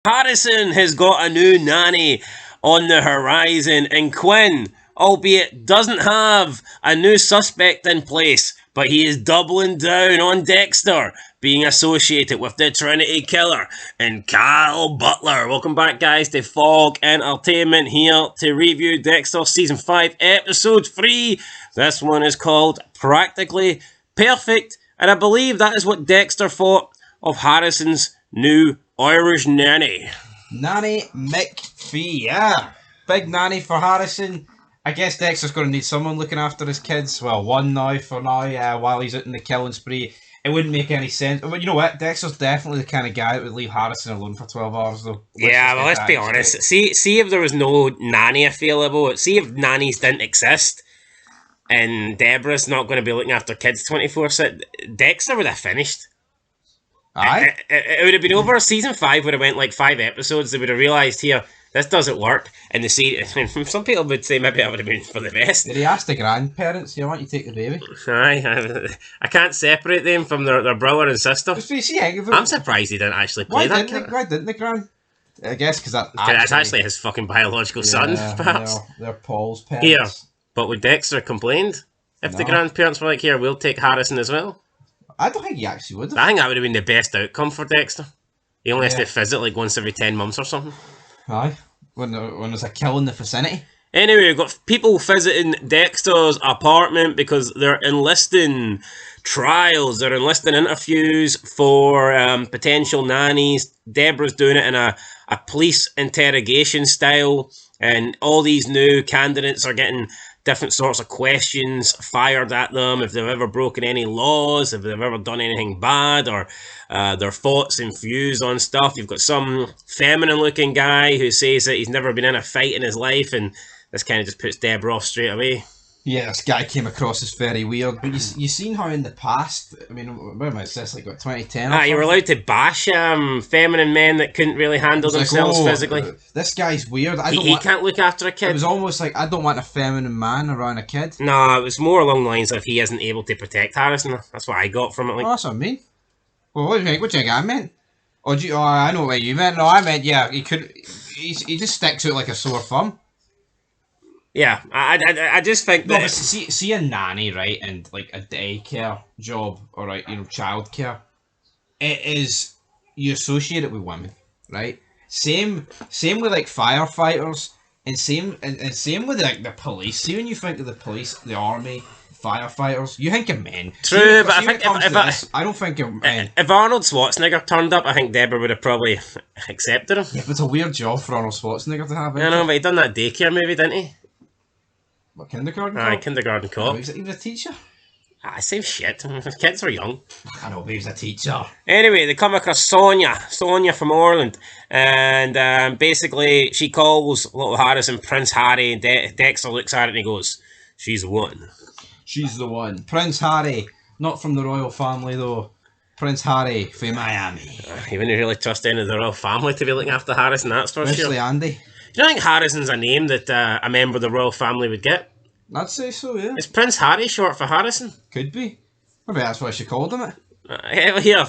Harrison has got a new nanny on the horizon, and Quinn, albeit doesn't have a new suspect in place, but he is doubling down on Dexter being associated with the Trinity killer and Kyle Butler. Welcome back, guys, to Fog Entertainment, here to review Dexter Season 5, Episode 3. This one is called Practically Perfect, and I believe that is what Dexter thought of Harrison's new Irish nanny. Nanny McPhee, yeah. Big nanny for Harrison. I guess Dexter's going to need someone looking after his kids. Well, one now for now, while he's out in the killing spree. It wouldn't make any sense. But you know what? Dexter's definitely the kind of guy that would leave Harrison alone for 12 hours, though. Let's be honest. See if there was no nanny available. See if nannies didn't exist. And Debra's not going to be looking after kids 24/7. Dexter would have finished. Aye. It would have been over. Season 5 would have went like 5 episodes. They would have realised, here, this doesn't work. And the series, some people would say maybe that would have been for the best. Did he ask the grandparents, why don't you take the baby? Aye, I can't separate them from their brother and sister. I'm surprised he didn't actually play that. Why didn't the grand? I guess because that's actually his fucking biological son, perhaps. They're Paul's parents. Here, but would Dexter complained if the grandparents were like, here, we'll take Harrison as well? I don't think he actually would have. I think that would have been the best outcome for Dexter. He only has to visit like once every 10 months or something. Aye. When there's a kill in the vicinity. Anyway, we've got people visiting Dexter's apartment because they're enlisting trials. They're enlisting interviews for potential nannies. Debra's doing it in a police interrogation style. And all these new candidates are getting different sorts of questions fired at them, if they've ever broken any laws, if they've ever done anything bad, or their thoughts and views on stuff. You've got some feminine-looking guy who says that he's never been in a fight in his life, and this kind of just puts Debra off straight away. Yeah, this guy came across as very weird, but you seen how in the past, I mean, when was this, like what, 2010? You were allowed to bash feminine men that couldn't really handle themselves physically. This guy's weird. He can't look after a kid. It was almost like, I don't want a feminine man around a kid. No, it was more along the lines of he isn't able to protect Harrison. That's what I got from it. Like, that's what I mean. Well, what do you think? What do you think I meant? I know what you meant. No, I meant, yeah, he just sticks out like a sore thumb. Yeah, I just think that... No, but see a nanny, right, and like a daycare job, or like, childcare, it is, you associate it with women, right? Same with like firefighters, and same with like the police. See, when you think of the police, the army, firefighters, you think of men. True, but I think I don't think of men. If Arnold Schwarzenegger turned up, I think Debra would have probably accepted him. Yeah, but it's a weird job for Arnold Schwarzenegger to have. I know, but he done that daycare movie, didn't he? What, kindergarten cop? Kindergarten cop. No, he was a teacher. Same shit. Kids were young. I know, but he was a teacher. Anyway, they come across Sonia from Orland, and basically she calls little Harrison Prince Harry, and Dexter looks at it and he goes, she's the one. She's the one. Prince Harry, not from the royal family though. Prince Harry from Miami. You wouldn't really trust any of the royal family to be looking after Harrison, that's for Especially sure. Andy. Do you think Harrison's a name that a member of the royal family would get? I'd say so, yeah. Is Prince Harry short for Harrison? Could be. Maybe that's why she called him it. Here,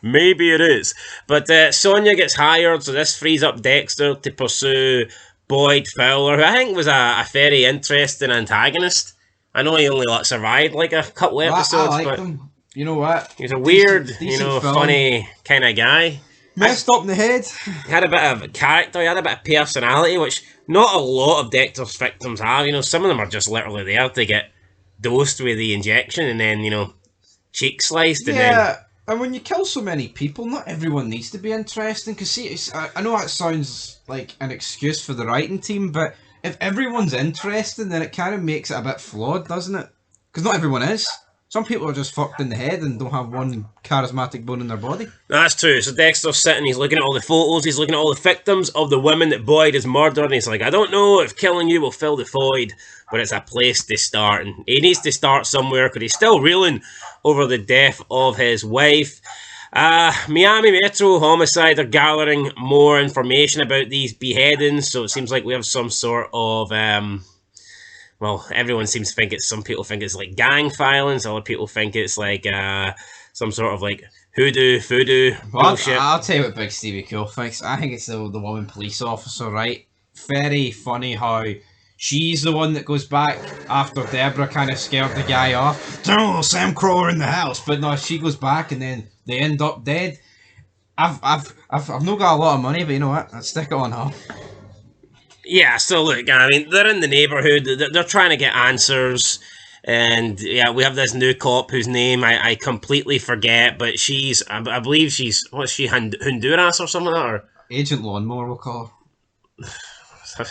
maybe it is. But Sonia gets hired, so this frees up Dexter to pursue Boyd Fowler, who I think was a very interesting antagonist. I know he only survived like a couple episodes, I liked him. You know what? He's a weird, decent funny kind of guy. Messed up in the head. He had a bit of character, he had a bit of personality, which not a lot of Dexter's victims have. Some of them are just literally there to get dosed with the injection and then, cheek sliced. And when you kill so many people, not everyone needs to be interesting. Because see, I know that sounds like an excuse for the writing team, but if everyone's interesting, then it kind of makes it a bit flawed, doesn't it? Because not everyone is. Some people are just fucked in the head and don't have one charismatic bone in their body. That's true. So Dexter's sitting, he's looking at all the photos, he's looking at all the victims of the women that Boyd has murdered, and he's like, I don't know if killing you will fill the void, but it's a place to start. And he needs to start somewhere because he's still reeling over the death of his wife. Miami Metro Homicide are gathering more information about these beheadings, so it seems like we have some sort of... well, everyone seems to think some people think it's like gang violence, other people think it's like some sort of like voodoo Well, bullshit. I'll tell you what Big Stevie Cool thinks. I think it's the woman police officer, right? Very funny how she's the one that goes back after Debra kind of scared the guy off. Oh, Sam Crawler in the house, but no, she goes back and then they end up dead. I've not got a lot of money, but you know what? I'll stick it on her. Yeah, so look, I mean, they're in the neighborhood. They're trying to get answers. And yeah, we have this new cop whose name I completely forget, but I believe she's, what's she, Honduras or something like that? Or Agent Lawnmower, we'll call her.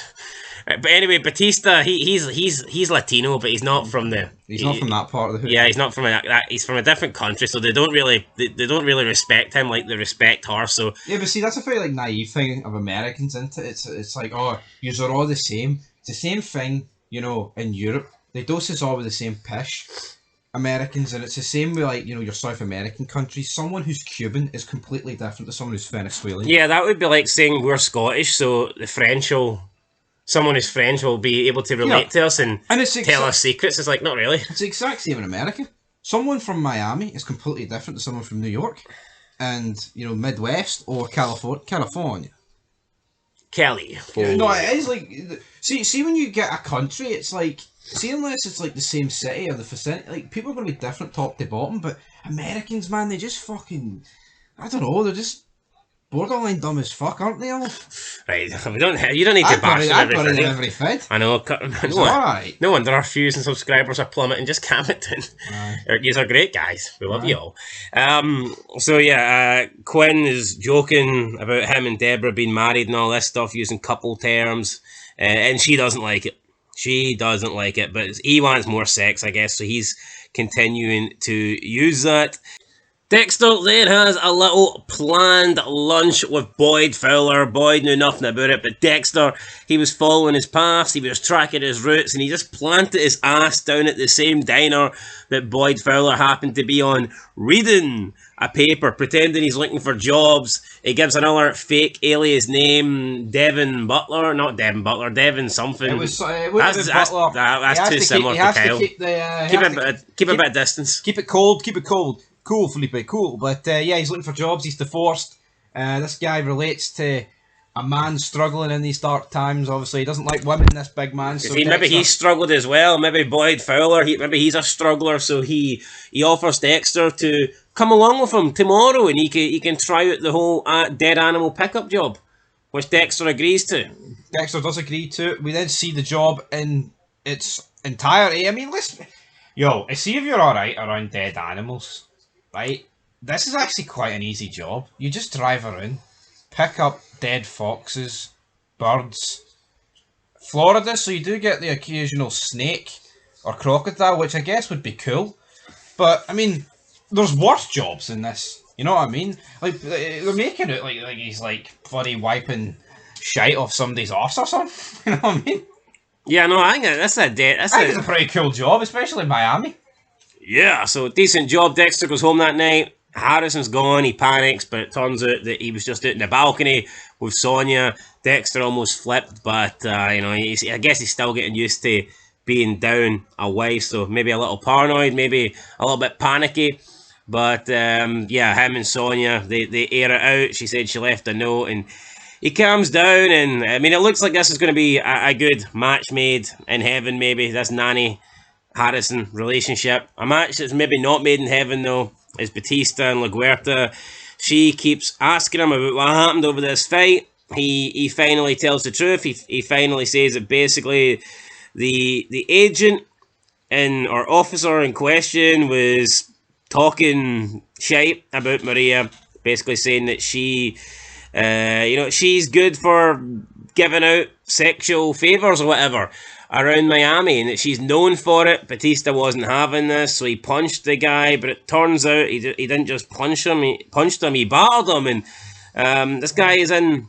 but anyway, Batista, he's Latino, but he's not from the. He's not from that part of the hood. Yeah, he's not from he's from a different country, so they don't really respect him like they respect her. So yeah, but see, that's a very like naive thing of Americans, isn't it? It's like, oh, yous are all the same. It's the same thing, you know, in Europe. They dose us all with the same pish, Americans, and it's the same with like, you know, your South American countries. Someone who's Cuban is completely different to someone who's Venezuelan. yeah, that would be like saying we're Scottish, so someone who's French will be able to relate to us and it's tell us secrets. It's like, not really. It's the exact same in America. Someone from Miami is completely different to someone from New York, and you know, Midwest or California. Kelly. No, it is like, see when you get a country, it's like, see, unless it's like the same city or the vicinity, like people are going to be different top to bottom. But Americans, man, they just fucking, I don't know, they're just borderline dumb as fuck, aren't they all? Right, you don't need to bash them every feed. I know. Alright. No wonder our views and subscribers are plummeting. Just calm it down. You are great guys. We love you all. So yeah, Quinn is joking about him and Debra being married and all this stuff, using couple terms, and she doesn't like it. She doesn't like it, but he wants more sex, I guess, so he's continuing to use that. Dexter then has a little planned lunch with Boyd Fowler. Boyd knew nothing about it, but Dexter, he was following his paths, he was tracking his routes, and he just planted his ass down at the same diner that Boyd Fowler happened to be on, reading a paper, pretending he's looking for jobs. He gives another fake alias name, Devin Butler. Not Devin Butler, Devin something. That's too similar to Kyle. Keep a bit of distance. Keep it cold. Cool, Felipe, cool. But yeah, he's looking for jobs. He's divorced. This guy relates to a man struggling in these dark times. Obviously, he doesn't like women, this big man. So maybe he struggled as well. Maybe Boyd Fowler, maybe he's a struggler. So he offers Dexter to come along with him tomorrow, and he can try out the whole dead animal pickup job, which Dexter agrees to. Dexter does agree to it. We then see the job in its entirety. I mean, listen, see if you're all right around dead animals. Right, this is actually quite an easy job. You just drive around, pick up dead foxes, birds. Florida, so you do get the occasional snake or crocodile, which I guess would be cool. But I mean, there's worse jobs in this. You know what I mean? Like they're making it like he's like bloody wiping shite off somebody's arse or something. You know what I mean? Yeah, no, I think that's a pretty cool job, especially in Miami. Yeah, so decent job. Dexter goes home that night. Harrison's gone. He panics, but it turns out that he was just out in the balcony with Sonia. Dexter almost flipped, but I guess he's still getting used to being down a wife, so maybe a little paranoid, maybe a little bit panicky. But yeah, him and Sonia, they air it out. She said she left a note, and he calms down. And I mean, it looks like this is going to be a good match made in heaven. Maybe this nanny Harrison relationship. A match that's maybe not made in heaven though is Batista and LaGuerta. She keeps asking him about what happened over this fight. He finally tells the truth. He finally says that basically the agent or officer in question was talking shite about Maria, basically saying that she's good for giving out sexual favors or whatever around Miami, and that she's known for it. Batista wasn't having this, so he punched the guy, but it turns out he didn't just punch him, he battered him, and this guy is in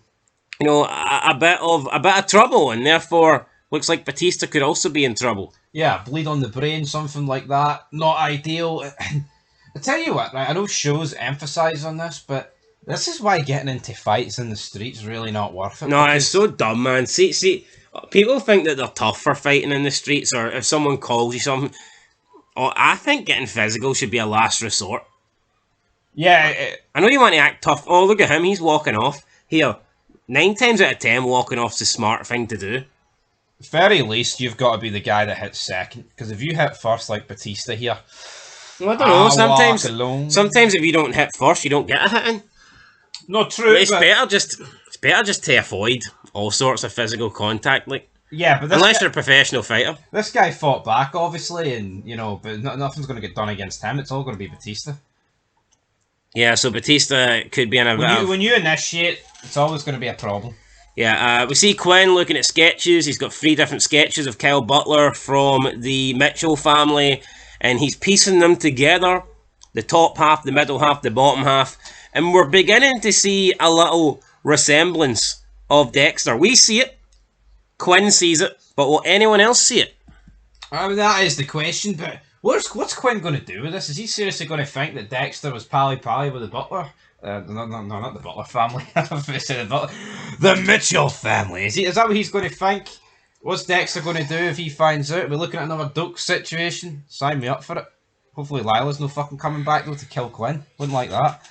a bit of trouble, and therefore looks like Batista could also be in trouble. Yeah, bleed on the brain, something like that. Not ideal. I tell you what, right, I know shows emphasise on this, but this is why getting into fights in the streets really not worth it. No, it's so dumb, man. See, people think that they're tough for fighting in the streets, or if someone calls you something. I think getting physical should be a last resort. Yeah, I know you want to act tough. Oh, look at him, he's walking off. Here, 9 times out of 10, walking off's the smart thing to do. very least you've got to be the guy that hits second. Because if you hit first like Batista here, Well, I don't know. Sometimes If you don't hit first, you don't get a hit in. Not true. But it's better just to avoid all sorts of physical contact, like. Yeah, but unless you're a professional fighter. This guy fought back, obviously, and but nothing's going to get done against him. It's all going to be Batista. Yeah, so Batista could be in a when you initiate, it's always going to be a problem. Yeah, we see Quinn looking at sketches. He's got 3 different sketches of Kyle Butler from the Mitchell family, and he's piecing them together. The top half, the middle half, the bottom half. And we're beginning to see a little resemblance of Dexter. We see it. Quinn sees it. But will anyone else see it? I mean, that is the question, but what's Quinn going to do with this? Is he seriously going to think that Dexter was pally-pally with the Butler? No, not the Butler family. The Mitchell family. Is that what he's going to think? What's Dexter going to do if he finds out? We're looking at another Duke situation. Sign me up for it. Hopefully Lila's no fucking coming back though to kill Quinn. Wouldn't like that.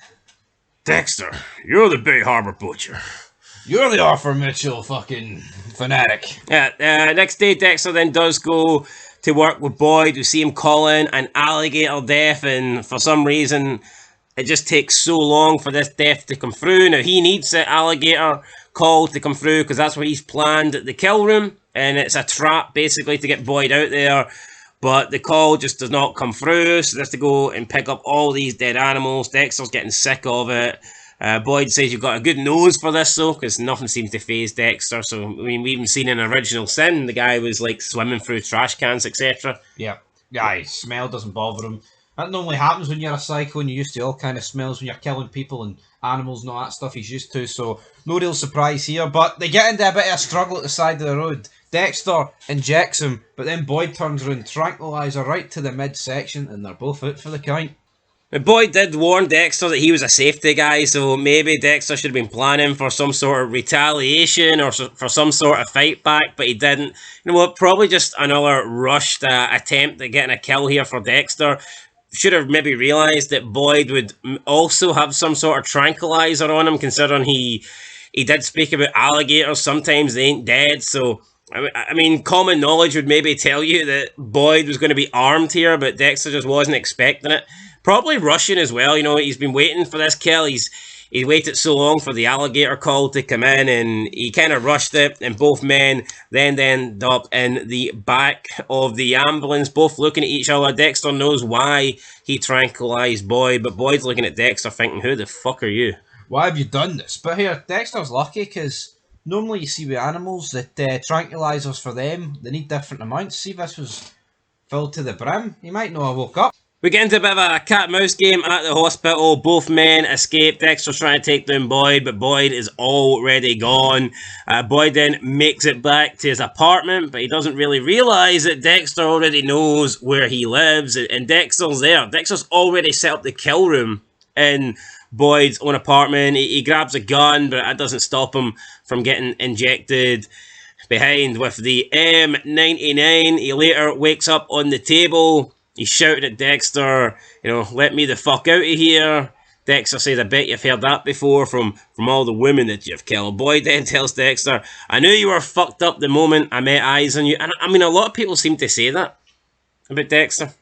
Dexter, you're the Bay Harbor butcher. You're the Arthur Mitchell fucking fanatic. Yeah, next day Dexter then does go to work with Boyd. We see him calling an alligator death, and for some reason it just takes so long for this death to come through. Now he needs the alligator call to come through because that's what he's planned at the kill room, and it's a trap basically to get Boyd out there. But the call just does not come through, so there's to go and pick up all these dead animals. Dexter's getting sick of it. Boyd says you've got a good nose for this, though, because nothing seems to faze Dexter. So, I mean, we even seen in Original Sin, the guy was, like, swimming through trash cans, etc. Yeah, smell doesn't bother him. That normally happens when you're a psycho and you're used to all kind of smells when you're killing people and animals and all that stuff he's used to, so no real surprise here. But they get into a bit of a struggle at the side of the road. Dexter injects him, but then Boyd turns around, tranquilizer right to the midsection, and they're both out for the count. Boyd did warn Dexter that he was a safety guy, so maybe Dexter should have been planning for some sort of retaliation or for some sort of fight back, but he didn't. You know what, probably just another rushed attempt at getting a kill here for Dexter. Should have maybe realised that Boyd would also have some sort of tranquilizer on him, considering he did speak about alligators. Sometimes they ain't dead, so... I mean, common knowledge would maybe tell you that Boyd was going to be armed here, but Dexter just wasn't expecting it. Probably rushing as well, you know, he's been waiting for this kill. He's waited so long for the alligator call to come in, and he kind of rushed it, and both men then end up in the back of the ambulance, both looking at each other. Dexter knows why he tranquilized Boyd, but Boyd's looking at Dexter thinking, who the fuck are you? Why have you done this? But here, Dexter's lucky, because... normally you see with animals that tranquilizers for them, they need different amounts. See, this was filled to the brim. He might not have woke up. We get into a bit of a cat-mouse game at the hospital. Both men escape. Dexter's trying to take down Boyd, but Boyd is already gone. Boyd then makes it back to his apartment, but he doesn't really realise that Dexter already knows where he lives, and Dexter's there. Dexter's already set up the kill room in Boyd's own apartment. He grabs a gun, but that doesn't stop him from getting injected behind with the M99. He later wakes up on the table. He's shouting at Dexter, you know, let me the fuck out of here. Dexter says, I bet you've heard that before from all the women that you've killed. Boyd then tells Dexter, I knew you were fucked up the moment I met eyes on you. And I mean, a lot of people seem to say that about Dexter.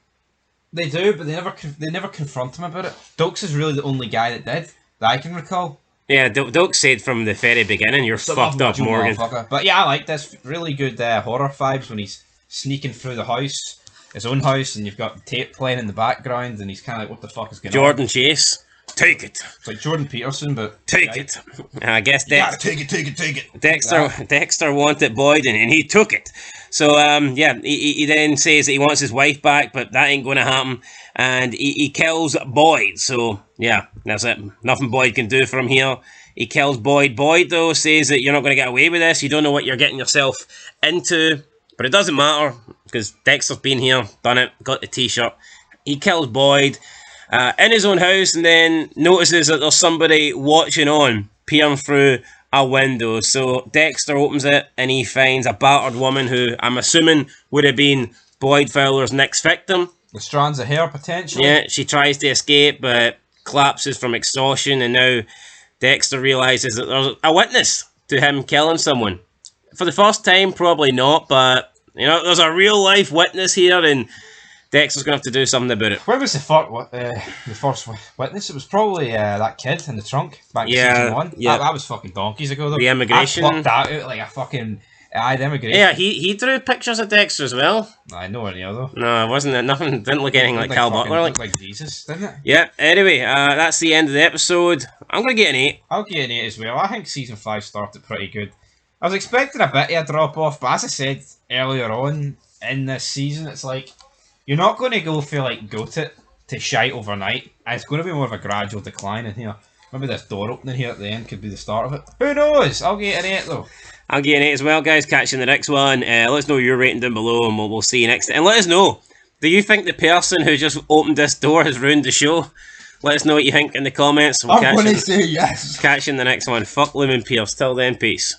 They do, but they never confront him about it. Dokes is really the only guy that did, that I can recall. Yeah, Doak said from the very beginning, you're fucked up, Morgan. But yeah, I like this. Really good horror vibes when he's sneaking through the house, his own house, and you've got tape playing in the background, and he's kind of like, what the fuck is going on? Jordan Chase. Take it. It's like Jordan Peterson, but... Take it. I guess take it. Dexter wanted Boyd, and he took it. So, yeah, he then says that he wants his wife back, but that ain't going to happen. And he kills Boyd. So, yeah, that's it. Nothing Boyd can do for him here. He kills Boyd. Boyd, though, says that you're not going to get away with this. You don't know what you're getting yourself into. But it doesn't matter, because Dexter's been here, done it, got the t-shirt. He kills Boyd in his own house, and then notices that there's somebody watching on, peering through a window. So Dexter opens it, and he finds a battered woman who I'm assuming would have been Boyd Fowler's next victim. The strands of hair, potentially. Yeah, she tries to escape, but collapses from exhaustion, and now Dexter realizes that there's a witness to him killing someone. For the first time, probably not, but there's a real life witness here, and Dexter's gonna have to do something about it. Where was the first witness? It was probably that kid in the trunk back in season 1. Yeah. That was fucking donkeys ago, though. The immigration. I plucked that out like a fucking... the immigration. Yeah, he drew pictures of Dexter as well. Nowhere near, though. No, it wasn't. Nothing. Didn't look anything like Cal Butler. Looked like Jesus, didn't it? Yeah, anyway, that's the end of the episode. I'm gonna get an 8. I'll get an 8 as well. I think season 5 started pretty good. I was expecting a bit of a drop off, but as I said earlier on in this season, it's like you're not going to go for like goat it to shite overnight. It's going to be more of a gradual decline in here. Maybe this door opening here at the end could be the start of it. Who knows? I'll get an 8 though. I'll get an 8 as well, guys. Catch you in the next one. Let us know your rating down below, and we'll see you next time. And let us know, do you think the person who just opened this door has ruined the show? Let us know what you think in the comments. I'm going to say yes. Catch you in the next one. Fuck Lumen Pierce. Till then, peace.